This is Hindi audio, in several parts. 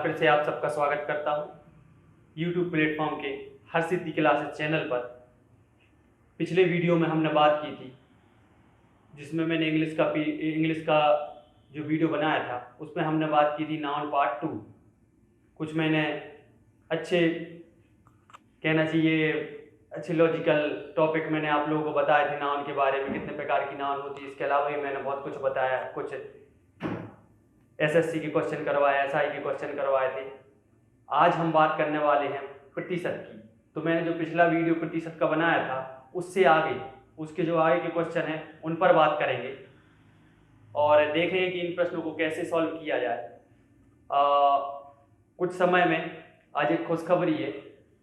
फिर से आप सबका स्वागत करता हूँ YouTube प्लेटफॉर्म के हर सिद्धि क्लासेस चैनल पर। पिछले वीडियो में हमने बात की थी जिसमें मैंने इंग्लिश का जो वीडियो बनाया था उसमें हमने बात की थी नाउन पार्ट 2। कुछ मैंने अच्छे कहना चाहिए अच्छे लॉजिकल टॉपिक मैंने आप लोगों को बताए थे नाउन के बारे में, कितने प्रकार की नाउन होती है। इसके अलावा भी मैंने बहुत कुछ बताया, कुछ एसएससी के क्वेश्चन करवाए, एसआई के क्वेश्चन करवाए थे। आज हम बात करने वाले हैं प्रतिशत की। तो मैंने जो पिछला वीडियो प्रतिशत का बनाया था उससे आगे उसके जो आगे के क्वेश्चन हैं उन पर बात करेंगे और देखेंगे कि इन प्रश्नों को कैसे सॉल्व किया जाए। कुछ समय में आज एक खुशखबरी है,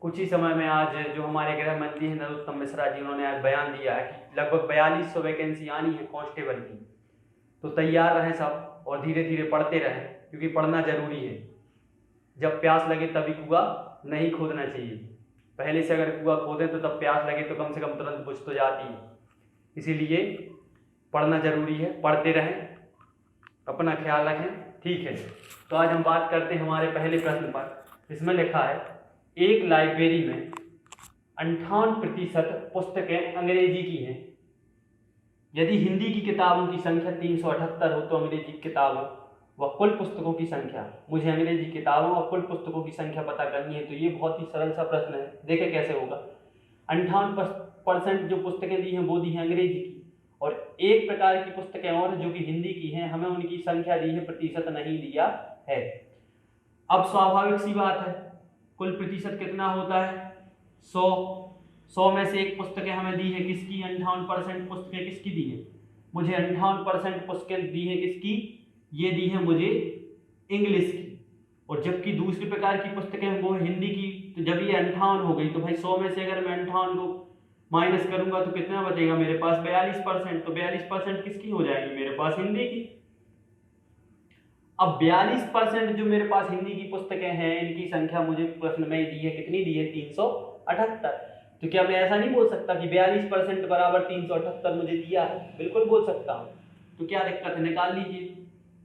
कुछ ही समय में आज जो हमारे गृह मंत्री हैं नरोत्तम मिश्रा जी, उन्होंने आज बयान दिया है कि लगभग 4200 वैकेंसी आनी है कांस्टेबल की। तो तैयार रहें सब और धीरे धीरे पढ़ते रहें, क्योंकि पढ़ना जरूरी है। जब प्यास लगे तभी कुआं नहीं खोदना चाहिए। पहले से अगर कुआं खोदें तो तब प्यास लगे तो कम से कम तुरंत बुझ तो जाती है। इसीलिए पढ़ना जरूरी है, पढ़ते रहें, अपना ख्याल रखें, ठीक है। तो आज हम बात करते हैं हमारे पहले प्रश्न पर। इसमें लिखा है एक लाइब्रेरी में 58% पुस्तकें अंग्रेजी की हैं। यदि हिंदी की किताबों की संख्या 378 हो तो अंग्रेजी किताबों व कुल पुस्तकों की संख्या, मुझे अंग्रेजी किताबों व कुल पुस्तकों की संख्या पता करनी है। तो ये बहुत ही सरल सा प्रश्न है, देखें कैसे होगा। 58% जो पुस्तकें दी हैं वो दी हैं अंग्रेजी की, और एक प्रकार की पुस्तकें और जो कि हिंदी की हैं, हमें उनकी संख्या दी है, प्रतिशत नहीं दिया है। अब स्वाभाविक सी बात है, कुल प्रतिशत कितना होता है 100 में से एक पुस्तकें हमें दी है किसकी, 58% पुस्तकें किसकी दी है, मुझे 58% पुस्तकें दी है किसकी, ये दी है मुझे इंग्लिश की। और जबकि दूसरे प्रकार की पुस्तकें वो हिंदी की। तो जब ये 58 हो गई तो भाई 100 में से अगर मैं 58 को माइनस करूंगा तो कितना बचेगा मेरे पास, 42%। तो 42% किसकी हो जाएगी मेरे पास, हिंदी की। अब 42% जो मेरे पास हिंदी की पुस्तकें हैं इनकी संख्या मुझे प्रश्न में दी है, कितनी दी है, 378। तो क्या मैं ऐसा नहीं बोल सकता कि 42% बराबर 378 मुझे दिया है, बिल्कुल बोल सकता हूँ। तो क्या दिक्कत है, निकाल लीजिए।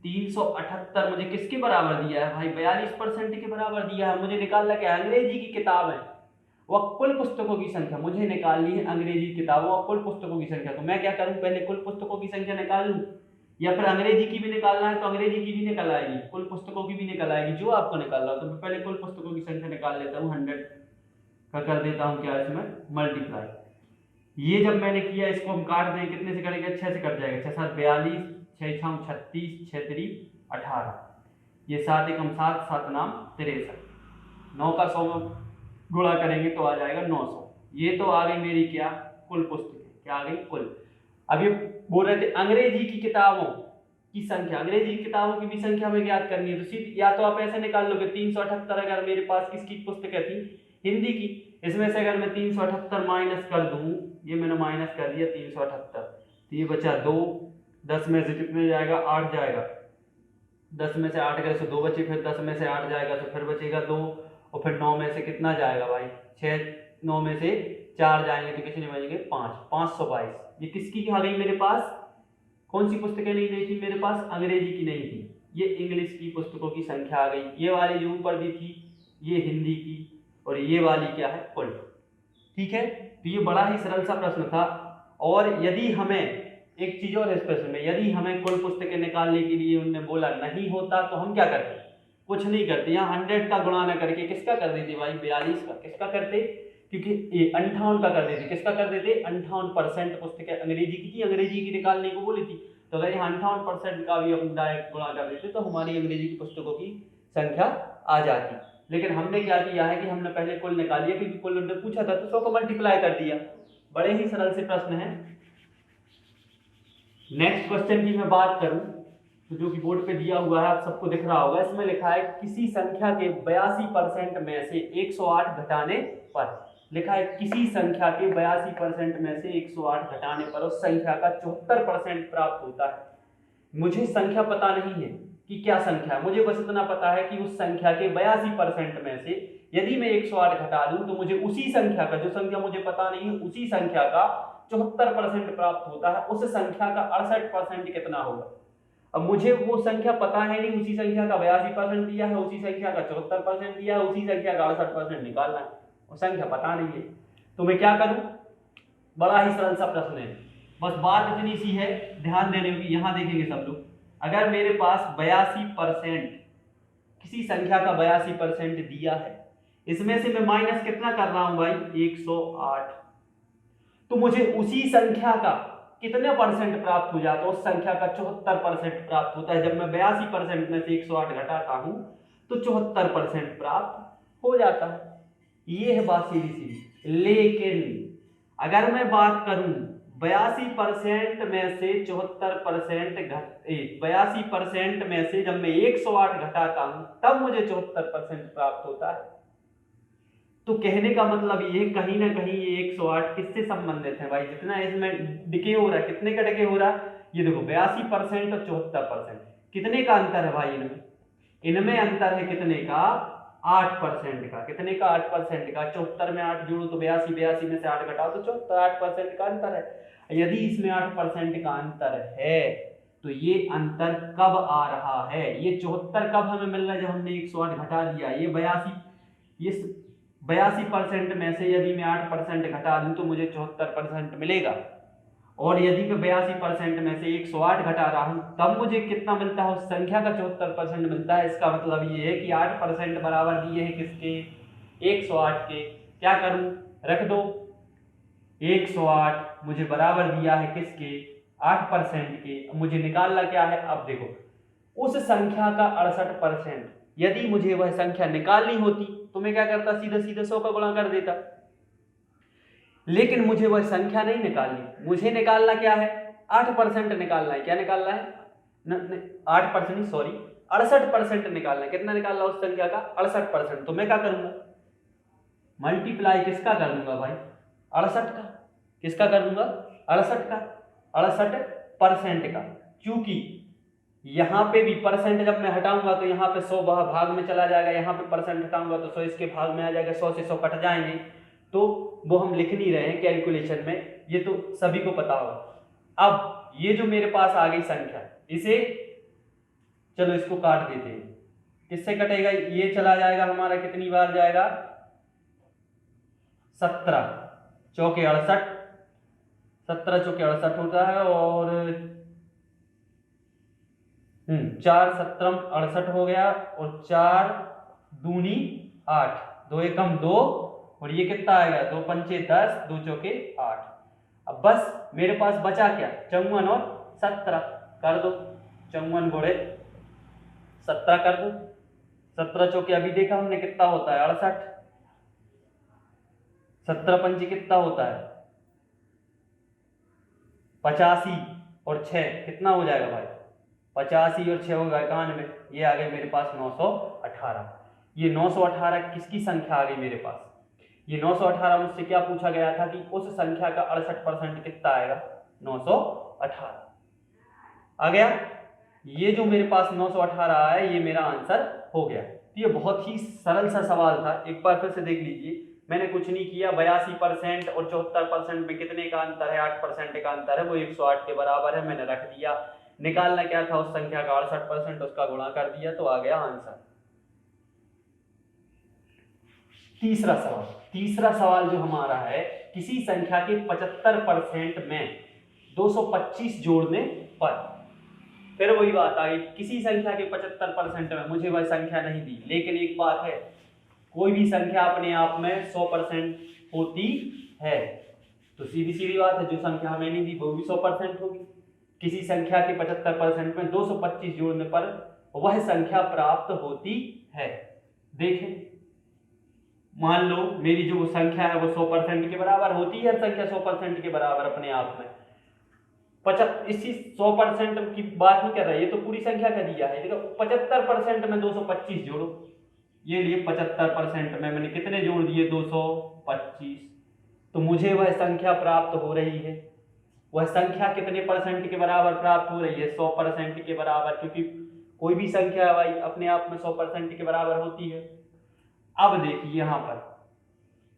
378 मुझे किसके बराबर दिया है भाई, 42% के बराबर दिया है। मुझे निकालना क्या है, अंग्रेजी की किताबें व कुल पुस्तकों की संख्या मुझे निकालनी है, अंग्रेजी किताबों और कुल पुस्तकों की संख्या। तो मैं क्या करूं, पहले कुल पुस्तकों की संख्या निकाल लूं, या फिर अंग्रेजी की भी निकालना है तो अंग्रेजी की भी निकल आएगी, कुल पुस्तकों की भी निकल आएगी, जो आपको निकालना हो। तो मैं पहले कुल पुस्तकों की संख्या निकाल लेता हूँ, 100 का कर देता हूँ क्या इसमें मल्टीप्लाई। ये जब मैंने किया, इसको हम काट दें, कितने से कटेगा, 6 से कट जाएगा, 6 7 42, 6 6 36, 6 3 18, ये 7 1 7, 7 9 63, 9 का 100 में गुणा करेंगे तो आ जाएगा 900। ये तो आ गई मेरी क्या, कुल पुस्तकें, क्या आ गई, कुल। अब ये बोल रहे थे अंग्रेजी की किताबों की संख्या, अंग्रेजी की किताबों की भी संख्या में ज्ञात करनी है। तो सीधे या तो आप ऐसे निकाल लो कि 378 अगर मेरे पास किसकी पुस्तकें थी, हिंदी की, इसमें से अगर मैं 378 माइनस कर दूं, ये मैंने माइनस कर दिया 378, तो ये बचा 2, 10 में से कितने जाएगा, 8 जाएगा, 10 में से 8 गए तो 2 बचे, फिर 10 में से 8 जाएगा तो फिर बचेगा 2, और फिर 9 में से कितना जाएगा भाई, 6, 9 में से 4 जाएंगे तो कितने बचेंगे, 5, 522। ये किसकी आ गई मेरे पास, कौन सी पुस्तकें नहीं दी थी मेरे पास, अंग्रेजी की नहीं थी, ये इंग्लिश की पुस्तकों की संख्या आ गई। ये वाली जो ऊपर दी थी ये हिंदी की, और ये वाली क्या है, कुल, ठीक है। तो ये बड़ा ही सरल सा प्रश्न था। और यदि हमें एक चीज और इस प्रश्न में, यदि हमें कुल पुस्तकें निकालने के लिए उन्होंने बोला नहीं होता तो हम क्या करते, कुछ नहीं करते, यहाँ 100 का गुणा न करके किसका कर देते भाई, 42 का। किसका करते, क्योंकि ये 58 का कर देते, किसका कर देते, 58% पुस्तकें अंग्रेजी की थी, अंग्रेजी की निकालने को बोली थी। तो अगर यहाँ 58% का भी हम डायरेक्ट गुणा कर देते तो हमारी अंग्रेजी की पुस्तकों की संख्या आ जाती। लेकिन हमने क्या किया है कि हमने पहले कुल निकाल लिया, क्योंकि कुल उन्होंने पूछा था तो 100 को मल्टीप्लाई कर दिया। बड़े ही सरल से प्रश्न है। नेक्स्ट क्वेश्चन की मैं बात करूं तो जो कि बोर्ड पे दिया हुआ है, आप सबको दिख रहा होगा, इसमें लिखा है किसी संख्या के 82% में से 108 घटाने पर, लिखा है किसी संख्या के 82% में से 108 घटाने पर उस संख्या का 74% प्राप्त होता है। मुझे संख्या पता नहीं है कि क्या संख्या, मुझे बस इतना पता है कि उस संख्या के 82% में से यदि मैं 108 घटा दूं तो मुझे उसी संख्या का, जो संख्या मुझे पता नहीं है, उसी संख्या का 74% प्राप्त होता है। उस संख्या का 68% कितना होगा। अब मुझे वो संख्या पता है नहीं, उसी संख्या का 82% दिया है, उसी संख्या का 74% दिया है, उसी संख्या का 68% निकालना है, वो संख्या पता नहीं है। तो मैं क्या करूं, बड़ा ही सरल सा प्रश्न है, बस बात इतनी सी है, ध्यान देने की। यहां देखेंगे सब लोग, अगर मेरे पास 82% किसी संख्या का 82% दिया है, इसमें से मैं माइनस कितना कर रहा हूं भाई, 108, तो मुझे उसी संख्या का कितने परसेंट प्राप्त हो जाता है, उस संख्या का 74% प्राप्त होता है। जब मैं 82% में से 108 घटाता हूं तो 74% प्राप्त हो जाता है। ये है बात सीधी सीधी। लेकिन अगर मैं बात करूं 82% में से 74% 82% में से जब मैं 108 घटाता हूं तब मुझे 74% प्राप्त होता है। तो कहने का मतलब ये कहीं ना कहीं ये 108 किससे संबंधित है भाई, जितना इसमें डिके हो रहा है, कितने का डिके हो रहा है, ये देखो 82% और 74%, कितने का अंतर है भाई इनमें, इनमें अंतर है कितने का, 8% का। कितने का, 8% का। 74 में 8 जोड़ो तो 82, 82 में से 8 घटाओ तो 74, 8% का अंतर है। यदि इसमें 8% का अंतर है तो ये अंतर कब आ रहा है, ये 74 कब हमें मिल रहा है, जब हमने 108 घटा दिया। ये 82% में से यदि मैं 8% घटा दूं तो मुझे 74% मिलेगा, और यदि मैं 82% में से 108 घटा रहा हूं तब मुझे कितना मिलता है, उस संख्या का 74% मिलता है। इसका मतलब ये है कि 8% बराबर दिए हैं किसके, 108 के। क्या करूं, रख दो, 108 मुझे बराबर दिया है किसके, 8% के। मुझे निकालना क्या है, अब देखो उस संख्या का 68%, यदि मुझे वह संख्या निकालनी होती तो मैं क्या करता, सीधे सीधे 100 का गुणा कर देता। लेकिन मुझे वह संख्या नहीं निकालनी, मुझे निकालना क्या है, 8% निकालना है। क्या निकालना है, 8% सॉरी 68% निकालना है। कितना निकालना है उस संख्या का, 68%। तो मैं क्या करूंगा, मल्टीप्लाई किसका कर दूंगा भाई, 68 का। किसका कर दूंगा, 68 का, 68% का। क्योंकि यहां पे भी परसेंट जब मैं हटाऊंगा तो यहाँ पे 100 भाग में चला जाएगा, यहाँ पे परसेंट हटाऊंगा तो 100 इसके भाग में आ जाएगा, 100 से 100 कट जाएंगे, तो वो हम लिख नहीं रहे हैं कैलकुलेशन में, ये तो सभी को पता होगा। अब ये जो मेरे पास आ गई संख्या, इसे चलो इसको काट देते हैं। किससे कटेगा, ये चला जाएगा हमारा, कितनी बार जाएगा, 17 चौके 68, 17 चौके 68 होता है, और 4 17 68 हो गया, और 4 दूनी 8, 2 एकम 2, और ये कितना आएगा, 2 पंचे 10, 2 चौके 8। अब बस मेरे पास बचा क्या, 54 और 17 कर दो, 54 गुणे 17 कर दो। 17 चौके अभी देखा हमने कितना होता है, 68। 17 पंचे कितना होता है, 85, और 6 कितना हो जाएगा भाई, 85 और 6 होगा 91। ये आ गए मेरे पास 918। ये 918 किसकी संख्या आ गई मेरे पास, ये 918 मुझसे क्या पूछा गया था कि उस संख्या का 68% कितना आएगा, 918 आ गया। ये जो मेरे पास 918 आया, ये मेरा आंसर हो गया। तो ये बहुत ही सरल सा सवाल था, एक बार फिर से देख लीजिए। मैंने कुछ नहीं किया, 82% और 74% में कितने का अंतर है, 8% का अंतर है, वो 108 के बराबर है, मैंने रख दिया। निकालना क्या था, उस संख्या का 68%, उसका गुणा कर दिया तो आ गया आंसर। तीसरा सवाल जो हमारा है, किसी संख्या के 75% में 225 जोड़ने पर, फिर वही बात आ गई, किसी संख्या के 75% में मुझे वह संख्या नहीं दी। लेकिन एक बात है, कोई भी संख्या अपने आप में 100% होती है, तो सीधी सीधी बात है, जो संख्या हमें नहीं दी वो भी 100% होगी। किसी संख्या के 75% में 225 जोड़ने पर वह संख्या प्राप्त होती है। देखें, मान लो मेरी जो संख्या है वो 100% के बराबर होती है, हर संख्या 100% के बराबर अपने आप में। इसी 100% की बात नहीं कर रहा है, ये तो पूरी संख्या का दिया है। देखो 75% में 225 जोड़ो, ये लिए 75% में मैंने कितने जोड़ दिए, 225, तो मुझे वह संख्या प्राप्त हो रही है। वह संख्या कितने परसेंट के बराबर प्राप्त हो रही है, 100% के बराबर, क्योंकि कोई भी संख्या भाई अपने आप में 100% के बराबर होती है। अब देखिए यहां पर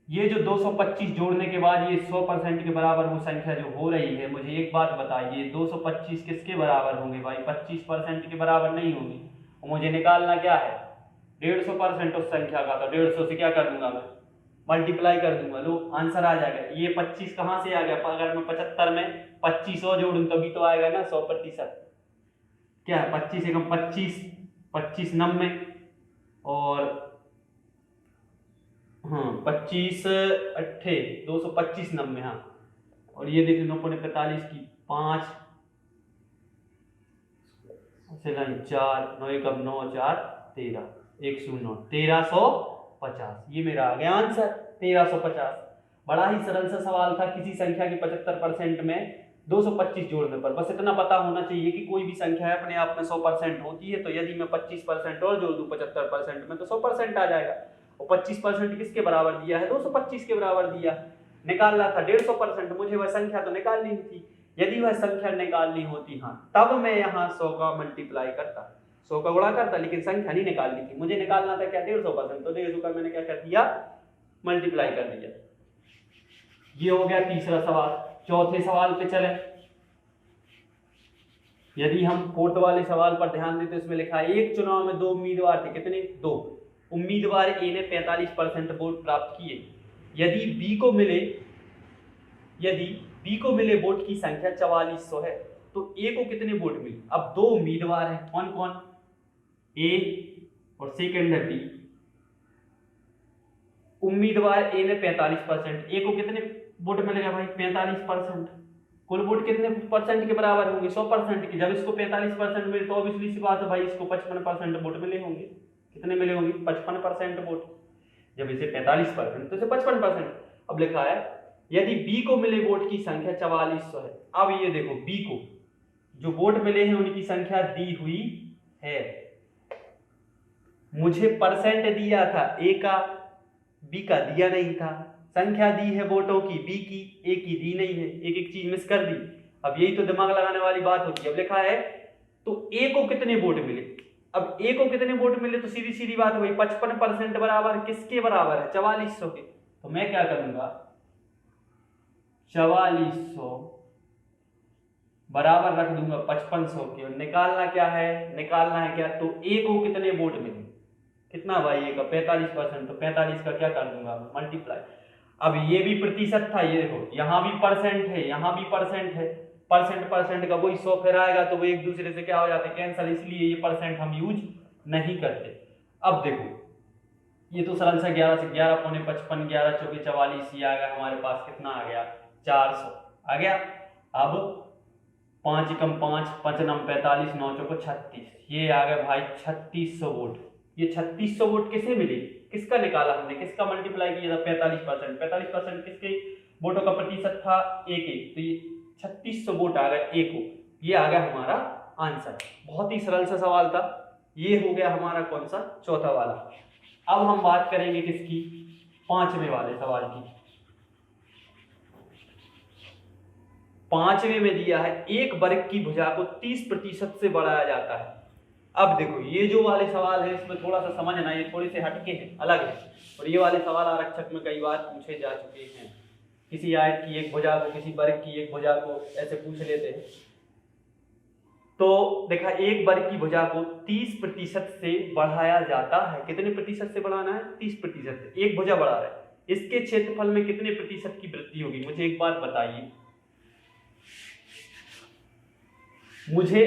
ये जो 225 जोड़ने के बाद ये 100% के बराबर वो संख्या जो हो रही है, मुझे एक बात बताइए 225 किसके बराबर होंगे भाई? 25% के बराबर नहीं होंगे। और मुझे निकालना क्या है? 150% उस संख्या का। तो 150 से क्या कर दूंगा मैं? मल्टीप्लाई कर दूंगा। लो आंसर आ जाएगा। ये 25 कहाँ से आ गया? अगर मैं 75 में 25 और जोड़ूं तभी तो आएगा ना 100%। क्या है 25 एकम 25, 25 90 और हाँ 25 अट्ठे 225 90। हाँ और ये देखिए 9 पौने 45 की 5 4 9 एकम 9 4 13 109 1350। ये मेरा आ गया आंसर 1350। बड़ा ही सरल सा सवाल था। किसी संख्या के 75% में 225 जोड़ने पर बस इतना पता होना चाहिए कि कोई भी संख्या है अपने आप में 100% होती है। तो यदि मैं 25% और जोड़ दूं 75% में तो 100% आ जाएगा। और 25% किसके बराबर दिया है? 225 के बराबर दिया। निकालना था 150%, मुझे वह संख्या तो निकालनी थी। यदि वह संख्या निकालनी होती हाँ तब मैं यहाँ 100 का मल्टीप्लाई करता, 100 का गुणा करता, लेकिन संख्या नहीं निकालनी थी। मुझे निकालना था क्या? 150%। तो 150 का मैंने क्या कर दिया? मल्टीप्लाई कर दिया। ये हो गया तीसरा सवाल। चौथे सवाल पे चले। यदि हम फोर्थ वाले सवाल पर ध्यान दें तो इसमें लिखा है एक चुनाव में 2 उम्मीदवार थे। कितने? 2 उम्मीदवार ए ने 45% वोट प्राप्त किए। यदि बी को मिले वोट की संख्या 4400 है तो ए को कितने वोट मिले? अब 2 उम्मीदवार हैं, कौन कौन? ए और सेकंड है बी। उम्मीदवार ए ने 45%, ए को कितने वोट मिलेगा भाई? 45%। कुल वोट कितने परसेंट के बराबर होंगे? 100% के। जब इसको 45% मिले तो ऑब्वियसली सी बात है भाई इसको 55% वोट मिले होंगे। कितने मिले होंगे? 55% वोट। जब इसे 45% तो इसे 55%। अब लिखा है यदि बी को मिले वोट की संख्या 4400 है। अब ये देखो बी को जो वोट मिले हैं उनकी संख्या दी हुई है। मुझे परसेंट दिया था ए का, बी का दिया नहीं था। संख्या दी है वोटों की बी की, ए की दी नहीं है। एक एक चीज मिस कर दी। अब यही तो दिमाग लगाने वाली बात होती है। अब लिखा है तो ए को कितने वोट मिले? अब ए को कितने वोट मिले तो सीधी सीधी बात हुई 55% बराबर किसके बराबर है? 4400 के। तो मैं क्या करूंगा? 4400 बराबर रख दूंगा 5500 के। और निकालना क्या है? निकालना है क्या? तो ए को कितने वोट मिले? कितना भाई? ए का 45%। तो 45 का क्या कर दूंगा? मल्टीप्लाई। अब ये भी प्रतिशत था, ये देखो यहां भी परसेंट है, यहां भी परसेंट है। परसेंट का वही 100 फिर आएगा तो वो एक दूसरे से क्या हो जाते हैं? कैंसल। इसलिए ये परसेंट हम यूज नहीं करते। अब देखो ये तो सरल सा 11 से 11 पौने 55, 11 चौके 44, ये आ गया हमारे पास। कितना आ गया? 400 आ गया। अब 5 एकम 5, 5 नम 45, 9 चौको 36, ये आ गया भाई 3600 वोट। ये 3600 वोट किसे मिले? किसका निकाला हमने? किसका मल्टीप्लाई किया था? 45%। 45% किसके वोटों का प्रतिशत था? ए के। तो ये 3600 वोट आ गए ए को। ये आ गया हमारा आंसर। बहुत ही सरल सा सवाल था। ये हो गया हमारा कौन सा? चौथा वाला। अब हम बात करेंगे किसकी? पांचवें वाले सवाल की। पांचवें में दिया है एक वर्ग की भुजा को 30% से बढ़ाया जाता है। अब देखो ये जो वाले सवाल है इसमें थोड़ा सा समझना, ये थोड़े से हटके हैं, अलग है। और ये वाले सवाल आरक्षक में कई बार पूछे जा चुके हैं। किसी आयत की एक भुजा को, किसी वर्ग की एक भुजा को ऐसे पूछ लेते हैं। तो देखा एक वर्ग की भुजा को 30% से बढ़ाया जाता है। कितने प्रतिशत से बढ़ाना है? 30% से। एक भुजा बढ़ा रहा है, इसके क्षेत्रफल में कितने प्रतिशत की वृद्धि होगी? मुझे एक बात बताइए। मुझे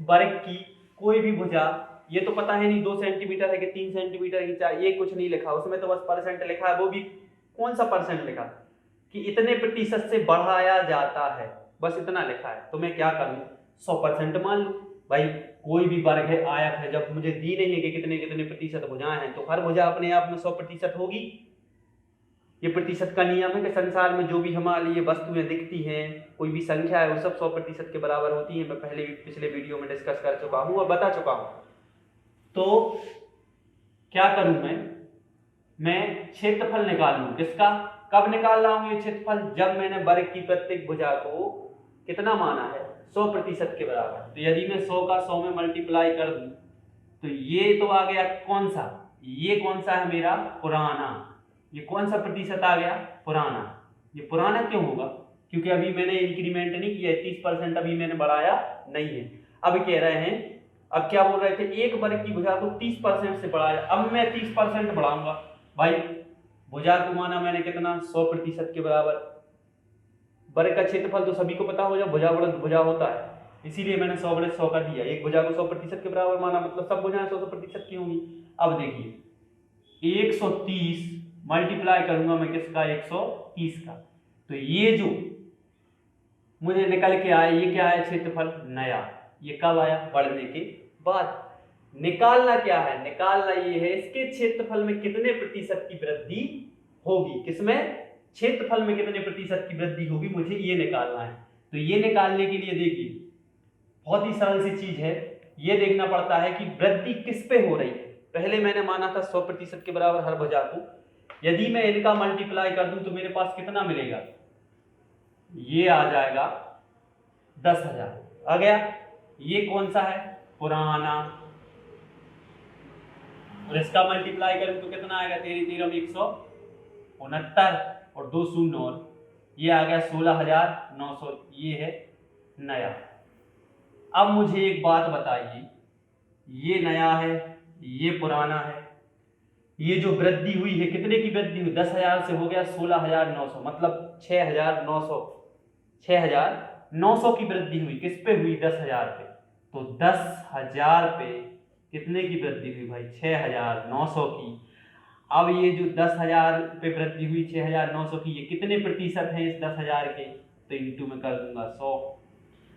वर्ग की कोई भी भुजा, ये तो पता है नहीं 2 सेंटीमीटर है कि 3 सेंटीमीटर की, चाहे ये कुछ नहीं लिखा उसमें, तो बस परसेंट लिखा है। वो भी कौन सा परसेंट लिखा कि इतने प्रतिशत से बढ़ाया जाता है, बस इतना लिखा है। तो मैं क्या करूं? 100% मान लूं भाई। कोई भी वर्ग है, आयत है, जब मुझे दी नहीं है कि कितने कितने प्रतिशत भुजाएं हैं तो हर भुजा अपने आप में 100% होगी। ये प्रतिशत का नियम है कि संसार में जो भी हमारे लिए वस्तुएं दिखती हैं, कोई भी संख्या है, वो सब 100% के बराबर होती है। मैं पहले पिछले वीडियो में डिस्कस कर चुका हूं और बता चुका हूं। तो क्या करूं मैं क्षेत्रफल निकाल लूं। किसका? कब निकाल रहा हूं ये क्षेत्रफल? जब मैंने वर्ग की प्रत्येक भुजा को कितना माना है? 100% के बराबर। तो यदि मैं 100 का 100 में मल्टीप्लाई कर दूं तो ये तो आ गया कौन सा? ये कौन सा है मेरा? पुराना। ये कौन सा प्रतिशत आ गया? पुराना। ये पुराना क्यों होगा? क्योंकि अभी मैंने इंक्रीमेंट नहीं किया है, 30% अभी मैंने बढ़ाया नहीं है। अब कह रहे हैं, अब क्या बोल रहे थे, एक वर्ग की भुजा को 30% से बढ़ाया, अब मैं 30% बढ़ाऊंगा। भाई भुजा को माना मैंने कितना? 100% के बराबर। वर्ग का क्षेत्रफल तो सभी को पता हो, जब भुजा बढ़त भुजा होता है, इसीलिए मैंने 100/100 कर दिया। एक भुजा को 100% के बराबर माना, मतलब सब भुजाएं 100% की होंगी। अब देखिए 130 मल्टीप्लाई करूंगा मैं किसका? 130 का। तो ये जो मुझे निकल के आया, ये क्या है? क्षेत्रफल नया। ये कब आया? बढ़ने के बाद। निकालना क्या है? निकालना ये है इसके क्षेत्रफल में कितने प्रतिशत की वृद्धि होगी। किसमें? क्षेत्रफल में कितने प्रतिशत की वृद्धि होगी, मुझे ये निकालना है। तो ये निकालने के लिए देखिए बहुत ही सरल सी चीज है, ये देखना पड़ता है कि वृद्धि किस पे हो रही है। पहले मैंने माना था 100% के बराबर हर भुजा को, यदि मैं इनका मल्टीप्लाई कर दूं तो मेरे पास कितना मिलेगा? ये आ जाएगा 10,000 आ गया। ये कौन सा है? पुराना। और इसका मल्टीप्लाई करूं तो कितना आएगा? 169 और 2 शून्य और ये आ गया 16,900। ये है नया। अब मुझे एक बात बताइए, ये नया है, ये पुराना है, ये जो वृद्धि हुई है कितने की वृद्धि हुई? 10,000 से हो गया 16,900, मतलब 6,900 की वृद्धि हुई। किस पे हुई? 10,000 पे। तो 10,000 पे कितने की वृद्धि हुई भाई? 6,900 की। अब ये जो 10,000 पे वृद्धि हुई 6,900 की, ये कितने प्रतिशत है इस 10,000 के? तो इंटू में कर दूंगा 100।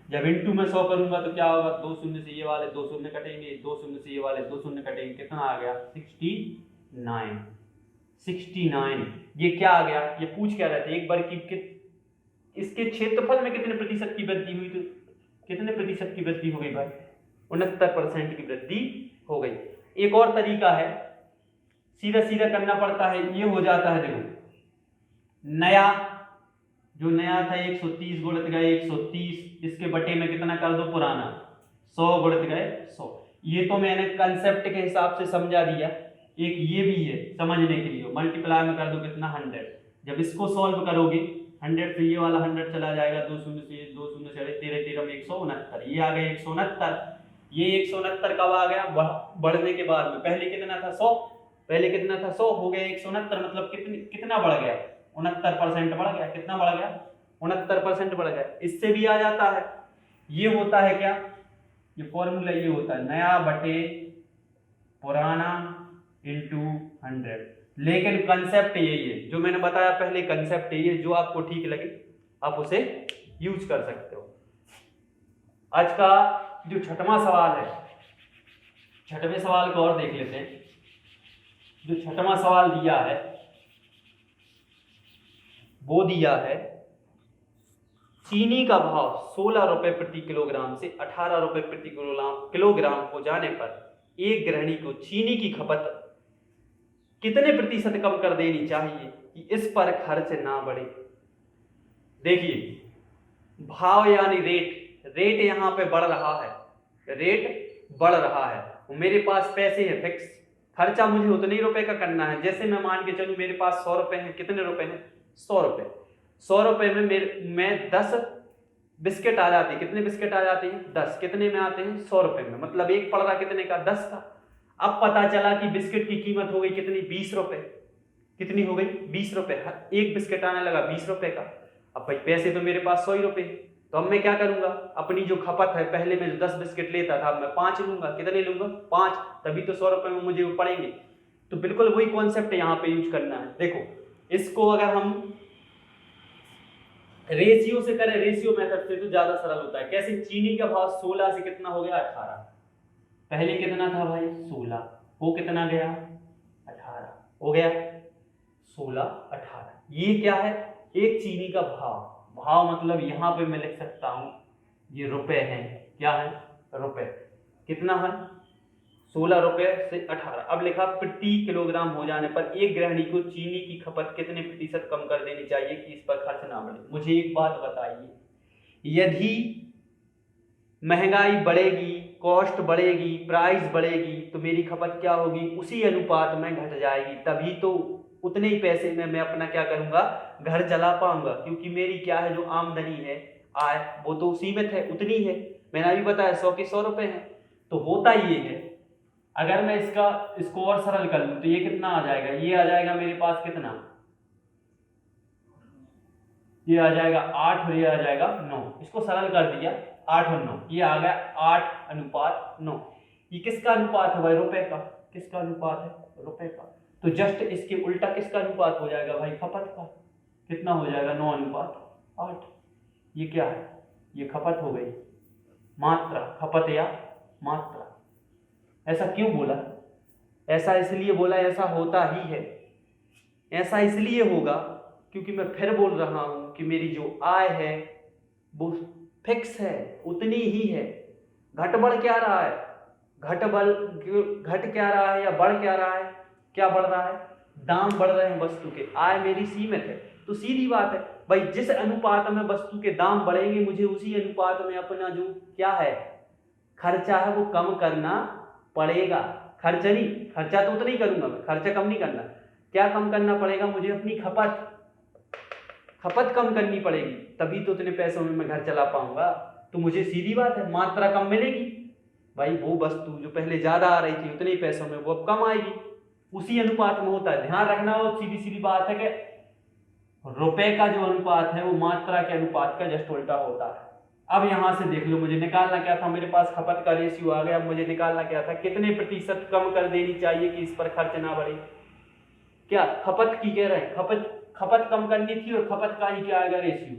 जब इंटू में 100 करूंगा तो क्या होगा? 2 शून्य से ये वाले 2 शून्य कटेंगे, 2 शून्य से ये वाले 2 शून्य कटेंगे, कितना आ गया? 69। ये क्या आ गया? ये पूछ क्या रहे थे, एक बार की इसके क्षेत्रफल में कितने प्रतिशत की वृद्धि हुई? तो कितने प्रतिशत की वृद्धि हो गई भाई? 69% की वृद्धि हो गई। एक और तरीका है, सीधा सीधा करना पड़ता है, ये हो जाता है। देखो नया, जो नया था 130 गुणित गए 130, इसके बटे में कितना कर दो? पुराना। 100 गुणित गए 100। ये तो मैंने कंसेप्ट के हिसाब से समझा दिया। एक ये भी है समझने के लिए, मल्टीप्लाई में कर दो कितना? 100। जब इसको सॉल्व करोगे 100 से ये वाला 100 चला जाएगा, 2 शून्य से 2 शून्य से 13 13 में 169, ये आ गया 169। ये 169 कब आ गया? बढ़ने के बाद में। पहले कितना था? 100। पहले कितना था? 100 हो गया 169, मतलब कितना बढ़ गया? 69% बढ़ गया। कितना बढ़ गया? 69% बढ़ गया। इससे भी आ जाता है, ये होता है क्या? ये फॉर्मूला ये होता है नया बटे पुराना इंटू 100। लेकिन कंसेप्ट यही है जो मैंने बताया पहले, कंसेप्ट यही है, जो आपको ठीक लगे आप उसे यूज कर सकते हो। आज का जो छठवां सवाल है, छठवें सवाल को और देख लेते हैं। जो छठवां सवाल दिया है वो दिया है चीनी का भाव 16 रुपए प्रति किलोग्राम से 18 रुपए प्रति किलोग्राम हो जाने पर एक गृहिणी को चीनी की खपत कितने प्रतिशत कम कर देनी चाहिए कि इस पर खर्च ना बढ़े। देखिए भाव यानी रेट यहां पे बढ़ रहा है, रेट बढ़ रहा है। मेरे पास पैसे हैं फिक्स, खर्चा मुझे उतने ही रुपए का करना है। जैसे मैं मान के चलूं मेरे पास 100 रुपए हैं, कितने रुपए हैं? 100 रुपए। 100 रुपए में मैं 10 बिस्किट आ जाती है। कितने बिस्किट आ जाते हैं? 10। कितने में आते हैं? 100 रुपए में। मतलब एक पड़ रहा कितने का? 10 का। अब पता चला कि बिस्किट की कीमत हो गई कितनी? 20 रुपए। कितनी हो गई? 20 रुपए। एक बिस्किट आने लगा 20 रुपए का। अब भाई पैसे तो मेरे पास 100 ही रुपए, तो अब मैं क्या करूंगा? अपनी जो खपत है, पहले मैं 10 बिस्किट लेता था, अब मैं 5 लूंगा। कितने लूंगा? 5। तभी तो 100 रुपए में मुझे वो पड़ेंगे। तो बिल्कुल वही कॉन्सेप्ट यहाँ पे यूज करना है। देखो इसको अगर हम रेशियो से करें, रेशियो मेथड से, तो ज्यादा सरल होता है। कैसे? चीनी का भाव 16 से कितना हो गया? 18। पहले कितना था भाई? 16। वो कितना गया? 18 हो गया। 16 18। ये क्या है? एक चीनी का भाव। भाव मतलब यहां पे मैं लिख सकता हूं ये रुपए हैं। क्या है? रुपए। कितना है? 16 रुपए से 18। अब लिखा प्रति किलोग्राम हो जाने पर एक गृहिणी को चीनी की खपत कितने प्रतिशत कम कर देनी चाहिए कि इस पर खर्च ना बढ़े। मुझे एक बात बताइए, यदि महंगाई बढ़ेगी, कॉस्ट बढ़ेगी, प्राइस बढ़ेगी, तो मेरी खपत क्या होगी? उसी अनुपात में घट जाएगी। तभी तो उतने ही पैसे में मैं अपना क्या करूंगा, घर चला पाऊंगा, क्योंकि मेरी क्या है जो आमदनी है, आय, वो तो सीमित है, उतनी है। मैंने अभी बताया 100 के 100 रुपए हैं। तो होता ये है, अगर मैं इसको और सरल कर लूं तो ये कितना आ जाएगा, ये आ जाएगा मेरे पास कितना, ये आ जाएगा 8 और ये आ जाएगा 9। इसको सरल कर दिया, 8 और 9, ये आ गया 8:9। ये किसका अनुपात है भाई, रुपए का। किसका अनुपात है, रुपए का। तो जस्ट इसके उल्टा किसका अनुपात हो जाएगा भाई, खपत का। कितना हो जाएगा, 9:8। ये क्या है, ये खपत हो गई, मात्रा, खपत या मात्रा। ऐसा क्यों बोला, ऐसा इसलिए बोला, ऐसा होता ही है। ऐसा इसलिए होगा क्योंकि मैं फिर बोल रहा हूं कि मेरी जो आय है वो फिक्स है, उतनी ही है। घट बढ़ क्या रहा है, घट क्या रहा है या बढ़ क्या रहा है, क्या बढ़ रहा है, दाम बढ़ रहे हैं वस्तु के। आय मेरी सीमित है, तो सीधी बात है भाई, जिस अनुपात में वस्तु के दाम बढ़ेंगे मुझे उसी अनुपात में अपना जो क्या है खर्चा है वो कम करना पड़ेगा। खर्चा तो उतना ही करूंगा मैं, खर्चा कम नहीं करना। क्या कम करना पड़ेगा मुझे, अपनी खपत कम करनी पड़ेगी, तभी तो उतने पैसों में मैं घर चला पाऊंगा। तो मुझे सीधी बात है, मात्रा कम मिलेगी भाई, वो वस्तु जो पहले ज्यादा आ रही थी उतने ही पैसों में वो अब कम आएगी, उसी अनुपात में होता है। ध्यान रखना, वो सीधी सीधी बात है कि रुपए का जो अनुपात है वो मात्रा के अनुपात का जस्ट उल्टा होता है। अब यहां से देख लो, मुझे निकालना क्या था, मेरे पास खपत का रेशियो आ गया। अब मुझे निकालना क्या था, कितने प्रतिशत कम कर देनी चाहिए कि इस पर खर्च ना बढ़े। क्या खपत की कह रहे हैं, खपत कम करनी थी और खपत का ही क्या आएगा, रेशियो।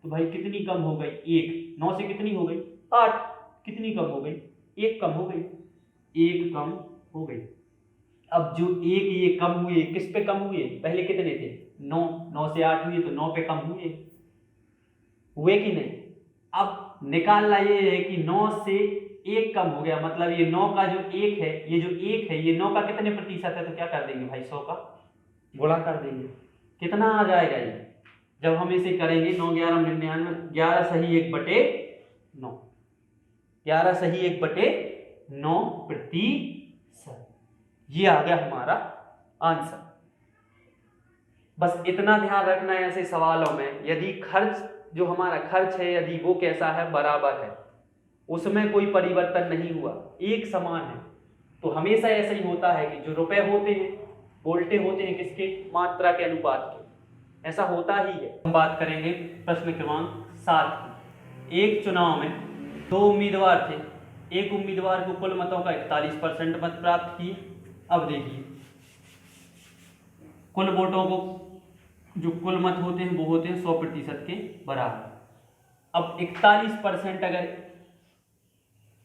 तो भाई कितनी कम हो गई, 1, 9 से कितनी हो गई, 8। कितनी कम हो गई, 1 कम हो गई, 1 कम हो गई। अब जो 1 ये कम हुए, किस पे कम हुए, पहले कितने थे, 9 से 8 हुए, तो 9 पे कम हुए कि नहीं। अब निकालना ये है कि 9 से 1 कम हो गया, मतलब ये 9 का जो 1 है, ये जो 1 है ये 9 का कितने प्रतिशत है, तो क्या कर देंगे भाई, 100 का गुणा कर देंगे। कितना आ जाएगा ये, जब हम इसे करेंगे 9 11 99, 11 सही 1/9, 11 सही 1/9 प्रतिशत। ये आ गया हमारा आंसर। बस इतना ध्यान रखना है ऐसे सवालों में, यदि खर्च जो हमारा खर्च है यदि वो कैसा है, बराबर है, उसमें कोई परिवर्तन नहीं हुआ, एक समान है, तो हमेशा ऐसा ही होता है कि जो रुपए होते हैं वो उल्टे होते हैं किसके, मात्रा के अनुपात के। ऐसा होता ही है। हम बात करेंगे प्रश्न क्रमांक 7 की। एक चुनाव में 2 उम्मीदवार थे, एक उम्मीदवार को कुल मतों का 41% मत प्राप्त किए। अब देखिए, कुल वोटों को जो कुल मत होते हैं वो होते हैं 100% के बराबर। अब 41% अगर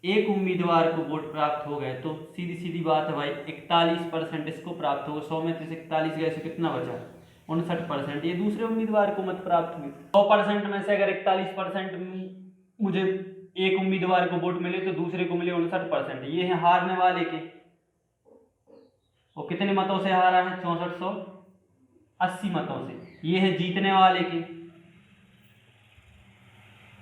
एक उम्मीदवार को वोट प्राप्त हो गए तो सीधी सीधी बात है भाई, 41% इसको प्राप्त होगा। 100 में से 41 गए, कितना बचा, 59%। ये दूसरे उम्मीदवार को मत प्राप्त हुए। 100% में से अगर 41% मुझे एक उम्मीदवार को वोट मिले तो दूसरे को मिले 59%। ये है हारने वाले के, वो कितने मतों से हारा है, 6480 मतों से। ये है जीतने वाले के।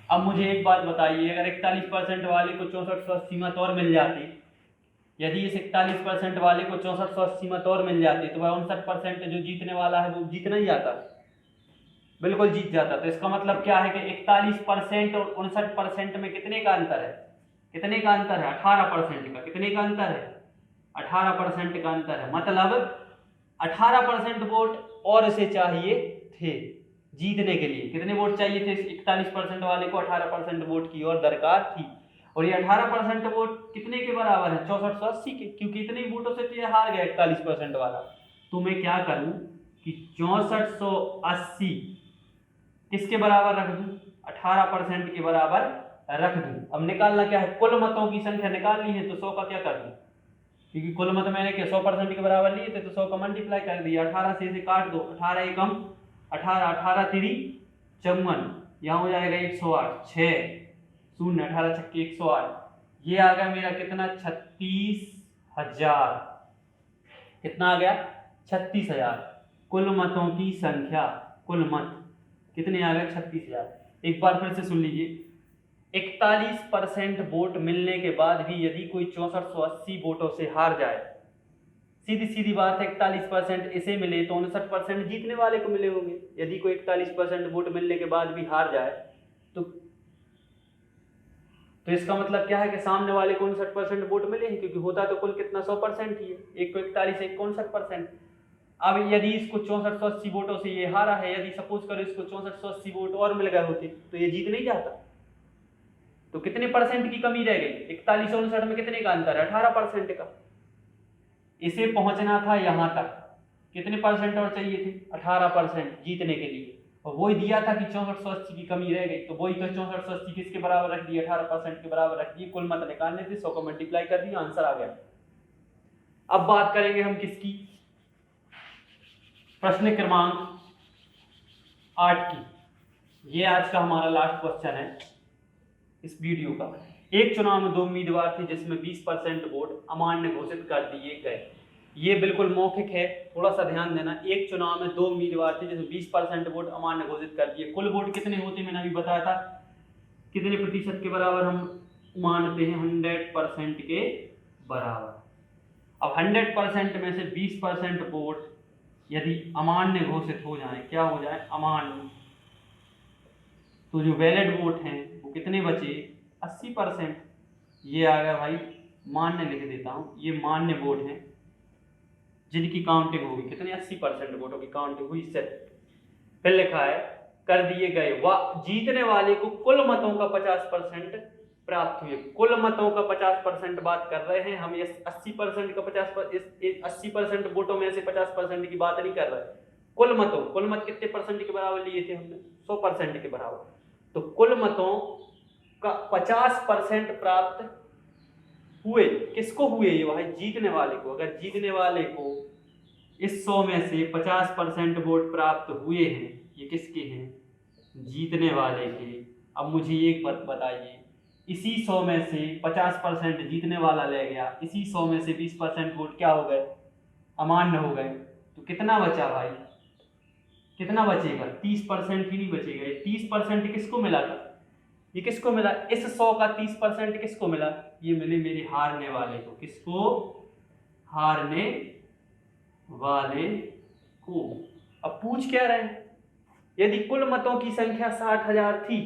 अब मुझे एक बात बताइए, अगर 41% वाले को 6480 मत और मिल जाती, यदि इस 41% वाले को 6480 मत और मिल जाती तो वह 59% जो जीतने वाला है वो जीतना ही जाता, बिल्कुल जीत जाता। तो इसका मतलब क्या है कि 41% और 59% में कितने का अंतर है, कितने का अंतर है, 18% का। कितने का अंतर है, 18% का अंतर है। मतलब 18% वोट और इसे चाहिए थे जीतने के लिए। कितने वोट चाहिए थे, 41% वाले को 18% वोट की और दरकार थी। और ये 18% वोट कितने के बराबर है, 6480 के, क्योंकि इतने वोटों से तो ये हार गया 41% वाला। तो मैं क्या करूं कि 6480 किसके बराबर रख दूं, 18% के बराबर रख दूं। अब निकालना क्या है, कुल मतों की संख्या निकालनी है, तो 100 का क्या कर दूं, क्योंकि कुल मत मैंने क्या 100% के बराबर लिए थे, तो 100 का मल्टीप्लाई कर दिया। 18 से इसे काट दो, 18 एकम 18, 18 तिरी 54, यहाँ हो जाएगा 108, 6 0, 18 छक्के 108। ये आ गया मेरा कितना, 36,000। कितना आ गया, 36,000। कुल मतों की संख्या, कुल मत कितने आ गए, 36,000। एक बार फिर से सुन लीजिए, 41% वोट मिलने के बाद भी यदि कोई 6480 वोटों से हार जाए, सीधी सीधी बात है, 41% इसे मिले तो 59% जीतने वाले को मिले होंगे। यदि कोई 41% वोट मिलने के बाद भी हार जाए तो इसका मतलब क्या है कि सामने वाले को 59% वोट मिले हैं, क्योंकि होता तो कुल कितना 100% ही है, एक को 41, एक को 59%। अब यदि इसको 6480 वोटों से ये हारा है, यदि सपोज करो इसको 6480 वोट और मिल गए होते तो ये जीत नहीं जाता। तो कितने परसेंट की कमी रह गई? 41 और 59 में कितने का अंतर है? 18% का। इसे पहुंचना था यहां तक, कितने परसेंट और चाहिए थे? 18% जीतने के लिए, और वही दिया था कि 6480 की कमी रह गई, तो वही तो 6480 किसके बराबर रख दिए? 18% के बराबर रख दिए। कुल मत निकालने थे, 100 को मल्टीप्लाई कर दिया, आंसर आ गया। अब बात करेंगे हम किसकी? प्रश्न क्रमांक 8 की। ये आज का हमारा लास्ट क्वेश्चन है इस वीडियो का। एक चुनाव में 2 उम्मीदवार थे जिसमें 20% वोट अमान्य घोषित कर दिए गए। ये बिल्कुल मौखिक है, थोड़ा सा ध्यान देना। एक चुनाव में 2 उम्मीदवार थे जिसमें 20% वोट अमान्य घोषित कर दिए। कुल वोट कितने होते मैंने अभी बताया था, कितने प्रतिशत के बराबर हम मानते हैं? 100% के बराबर। अब 100% में से 20% वोट यदि अमान्य घोषित हो जाए, क्या हो जाए? अमान्य, तो जो वैलिड वोट हैं वो कितने बचे? 80%। ये आ गया भाई, मान्य लिख देता हूं, ये मान्य वोट हैं जिनकी काउंटिंग होगी। कितने? 80% वोटों की काउंटिंग हुई। सेट। फिर लिखा है कर दिए गए जीतने वाले को कुल मतों का 50% प्राप्त हुए। कुल मतों का 50% बात कर रहे हैं हम, इस 80% का 80% वोटों में से 50% की बात नहीं कर रहे। कुल मत कितने परसेंट के बराबर लिए थे हमने? 100% के बराबर। तो कुल मतों का 50% प्राप्त हुए। किसको हुए? ये भाई जीतने वाले को। अगर जीतने वाले को इस 100 में से 50% वोट प्राप्त हुए हैं, ये किसके हैं? जीतने वाले के। अब मुझे एक बात बताइए, इसी 100 में से 50% जीतने वाला ले गया, इसी 100 में से 20% वोट क्या हो गए? अमान्य हो गए। तो कितना बचा भाई? कितना बचेगा? 30% ही नहीं बचेगा। 30% किसको मिला था? ये किसको मिला? इस 100 का 30% किसको मिला? ये मिले मेरे हारने वाले को। किसको? हारने वाले को। अब पूछ क्या रहे हैं? यदि कुल मतों की संख्या 60,000 थी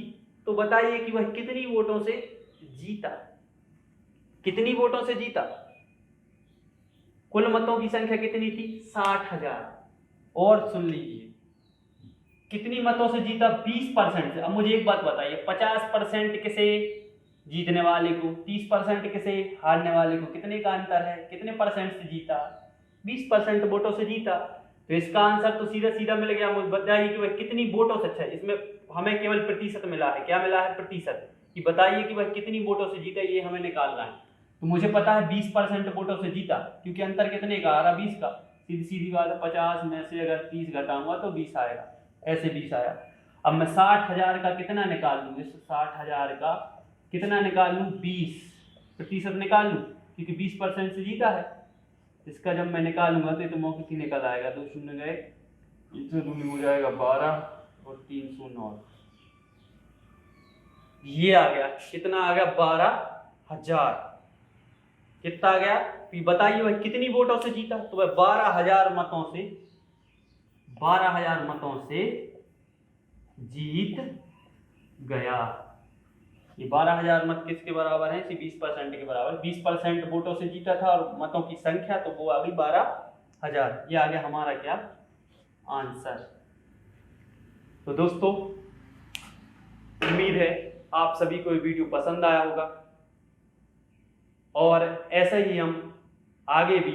तो बताइए कि वह कितनी वोटों से जीता? कितनी वोटों से जीता? कुल मतों की संख्या कितनी थी? 60,000। और सुन लीजिए कितनी मतों से जीता? 20% से। अब मुझे एक बात बताइए, 50% किसे? जीतने वाले को। 30% किसे? हारने वाले को। कितने का अंतर है? कितने परसेंट से जीता? 20% वोटों से जीता। तो इसका आंसर तो सीधा सीधा मिल गया। मुझे बताइए कि वह कितनी वोटों से, अच्छा इसमें हमें केवल प्रतिशत मिला है। क्या मिला है? प्रतिशत। कि बताइए कि वह कितनी वोटों से जीता, ये हमें निकालना है। तो मुझे पता है 20% वोटों से जीता, क्योंकि अंतर कितने का आ रहा? 20 का। सीधी सीधी बात है, 50 में से अगर 30 घटाऊंगा तो 20 आएगा। ऐसे 20 आया। अब मैं 60,000 का कितना निकाल लूँ? इस 60,000 का कितना निकाल लूँ? 20% निकाल लूँ, क्योंकि 20% से जीता है। इसका जब मैं निकालूंगा तो ये तो मौके ही निकल आएगा। 2 शून्य गए, 3 से 2 हो जाएगा 12 और 3 शून्य और ये आ गया। कितना आ गया? 12,000। कितना आ गया? बताइए वह कितनी वोटों से जीता? तो वह 12,000 मतों से, 12,000 मतों से जीत गया। ये 12,000 मत किसके बराबर है? 20% के बराबर। 20% वोटों से जीता था और मतों की संख्या तो वो आ गई 12,000। ये आ गया हमारा क्या? आंसर। तो दोस्तों उम्मीद है आप सभी को ये वीडियो पसंद आया होगा, और ऐसे ही हम आगे भी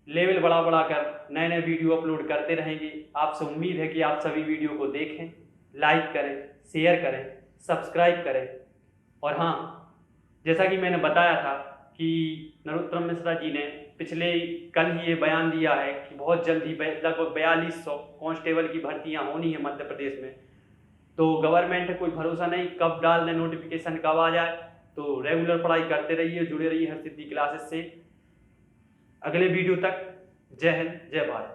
लेवल बढ़ा कर नए नए वीडियो अपलोड करते रहेंगे। आपसे उम्मीद है कि आप सभी वीडियो को देखें, लाइक करें, शेयर करें, सब्सक्राइब करें। और हाँ, जैसा कि मैंने बताया था कि नरोत्तम मिश्रा जी ने कल ही ये बयान दिया है कि बहुत जल्दी लगभग 4200 कांस्टेबल की भर्तियां होनी है मध्य प्रदेश में। तो गवर्नमेंट कोई भरोसा नहीं कब डाल दे नोटिफिकेशन, कब आ जाए। तो रेगुलर पढ़ाई करते रहिए, जुड़े रहिए हरसिद्धि क्लासेस से। अगले वीडियो तक जय हिंद, जय भारत।